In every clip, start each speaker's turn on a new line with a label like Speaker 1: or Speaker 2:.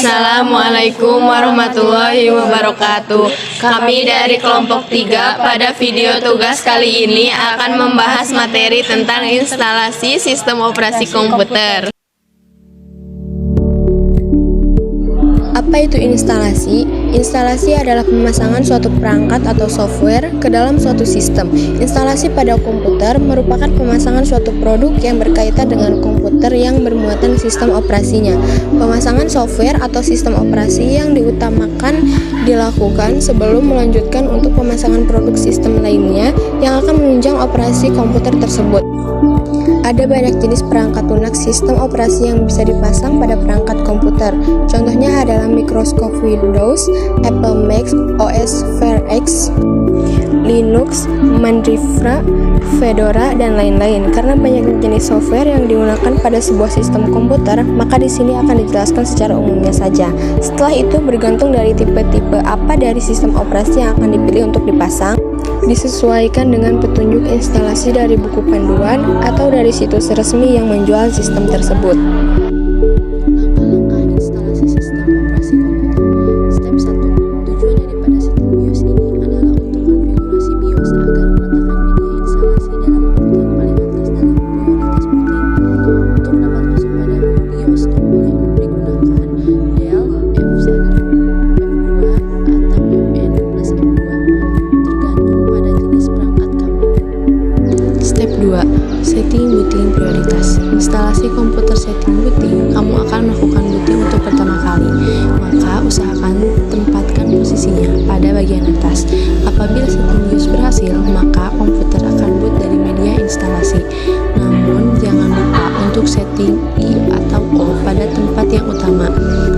Speaker 1: Assalamualaikum warahmatullahi wabarakatuh. Kami dari kelompok 3 pada video tugas kali ini akan membahas materi tentang instalasi sistem operasi komputer.
Speaker 2: Apa itu instalasi? Instalasi adalah pemasangan suatu perangkat atau software ke dalam suatu sistem. Instalasi pada komputer merupakan pemasangan suatu produk yang berkaitan dengan komputer yang bermuatan sistem operasinya. Pemasangan software atau sistem operasi yang diutamakan dilakukan sebelum melanjutkan untuk pemasangan produk sistem lainnya yang akan menunjang operasi komputer tersebut. Ada banyak jenis perangkat lunak sistem operasi yang bisa dipasang pada perangkat komputer. Contohnya adalah Microsoft Windows, Apple Mac OS VX, Linux, Mandriva, Fedora, dan lain-lain. Karena banyak jenis software yang digunakan pada sebuah sistem komputer, maka di sini akan dijelaskan secara umumnya saja. Setelah itu bergantung dari tipe-tipe apa dari sistem operasi yang akan dipilih untuk dipasang, disesuaikan dengan petunjuk instalasi dari buku panduan atau dari situs resmi yang menjual sistem tersebut. Langkah-langkah instalasi sistem operasi komputer. Step 1. Tujuan daripada sistem BIOS ini adalah untuk konfigurasi BIOS agar meletakkan media instalasi dalam urutan paling atas dalam prioritas booting. Untuk dapat masuk pada menu BIOS, tombol yang digunakan Del, F1, F2, atau Fn plus F2. Step 2. Setting booting prioritas. Instalasi komputer setting booting, kamu akan melakukan booting untuk pertama kali. Maka usahakan tempatkan posisinya pada bagian atas. Apabila setting BIOS berhasil, maka komputer akan boot dari media instalasi. Namun jangan lupa untuk setting I atau O pada tempat yang utama.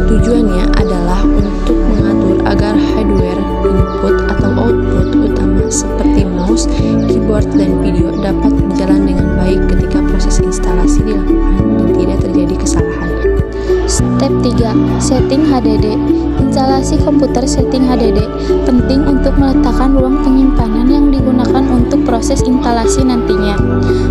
Speaker 2: Tujuannya adalah untuk mengatur agar hardware input atau output utama seperti mouse, keyboard, dan video dapat berjalan dengan baik ketika proses instalasi dilakukan dan tidak terjadi kesalahan. Step 3. Setting HDD. Instalasi komputer setting HDD penting untuk meletakkan ruang penyimpanan yang digunakan untuk proses instalasi nantinya.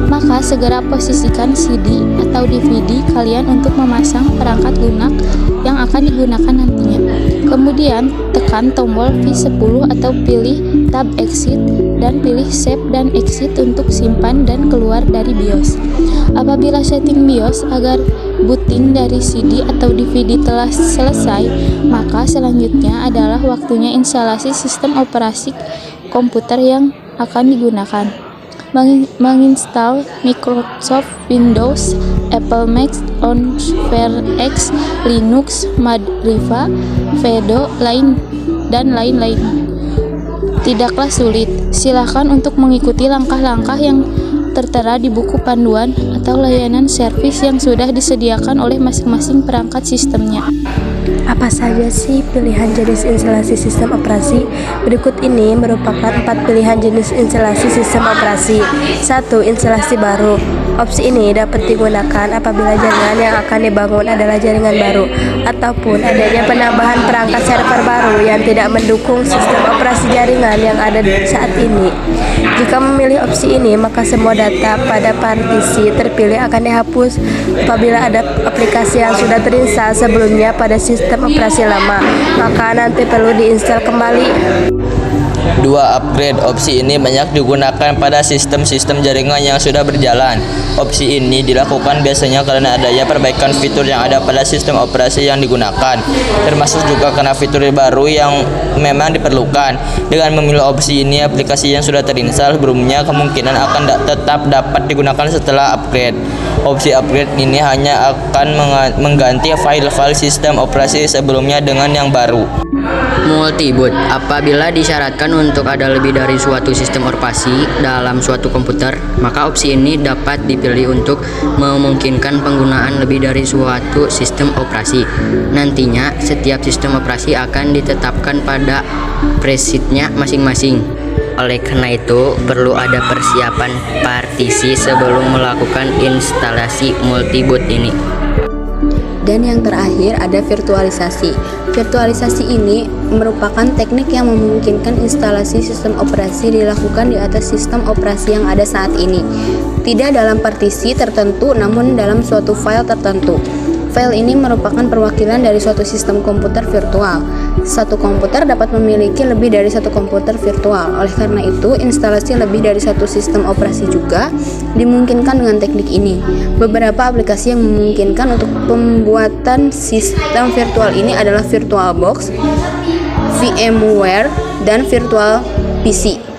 Speaker 2: Maka segera posisikan CD atau DVD kalian untuk memasang perangkat lunak yang akan digunakan nantinya. Kemudian tekan tombol V10 atau pilih tab exit dan pilih save dan exit untuk simpan dan keluar dari BIOS. Apabila setting BIOS agar booting dari CD atau DVD telah selesai, maka selanjutnya adalah waktunya instalasi sistem operasi komputer yang akan digunakan. Menginstal Microsoft Windows, Apple Mac OS VX, Linux, Mandriva, Fedora, dan lain-lain. Tidaklah sulit, silakan untuk mengikuti langkah-langkah yang tertera di buku panduan atau layanan servis yang sudah disediakan oleh masing-masing perangkat sistemnya. Apa saja sih pilihan jenis instalasi sistem operasi? Berikut ini merupakan 4 pilihan jenis instalasi sistem operasi. 1. Instalasi baru. Opsi ini dapat digunakan apabila jaringan yang akan dibangun adalah jaringan baru ataupun adanya penambahan perangkat server baru yang tidak mendukung sistem operasi jaringan yang ada saat ini. Jika memilih opsi ini, maka semua data pada partisi terpilih akan dihapus. Apabila ada aplikasi yang sudah terinstall sebelumnya pada sistem operasi lama, maka nanti perlu diinstal kembali.
Speaker 3: 2. Upgrade. Opsi ini banyak digunakan pada sistem-sistem jaringan yang sudah berjalan. Opsi ini dilakukan biasanya karena adanya perbaikan fitur yang ada pada sistem operasi yang digunakan, termasuk juga karena fitur baru yang memang diperlukan. Dengan memilih opsi ini, aplikasi yang sudah terinstall sebelumnya kemungkinan akan tetap dapat digunakan setelah upgrade. Opsi upgrade ini hanya akan mengganti file-file sistem operasi sebelumnya dengan yang baru.
Speaker 4: Multiboot. Apabila disyaratkan untuk ada lebih dari suatu sistem operasi dalam suatu komputer, maka opsi ini dapat dipilih untuk memungkinkan penggunaan lebih dari suatu sistem operasi. Nantinya, setiap sistem operasi akan ditetapkan pada presetnya masing-masing. Oleh karena itu, perlu ada persiapan partisi sebelum melakukan instalasi multiboot ini.
Speaker 2: Dan yang terakhir ada virtualisasi. Virtualisasi ini merupakan teknik yang memungkinkan instalasi sistem operasi dilakukan di atas sistem operasi yang ada saat ini. Tidak dalam partisi tertentu, namun dalam suatu file tertentu.
Speaker 5: File ini merupakan perwakilan dari suatu sistem komputer virtual. Satu komputer dapat memiliki lebih dari satu komputer virtual. Oleh karena itu, instalasi lebih dari satu sistem operasi juga dimungkinkan dengan teknik ini. Beberapa aplikasi yang memungkinkan untuk pembuatan sistem virtual ini adalah VirtualBox, VMware, dan Virtual PC.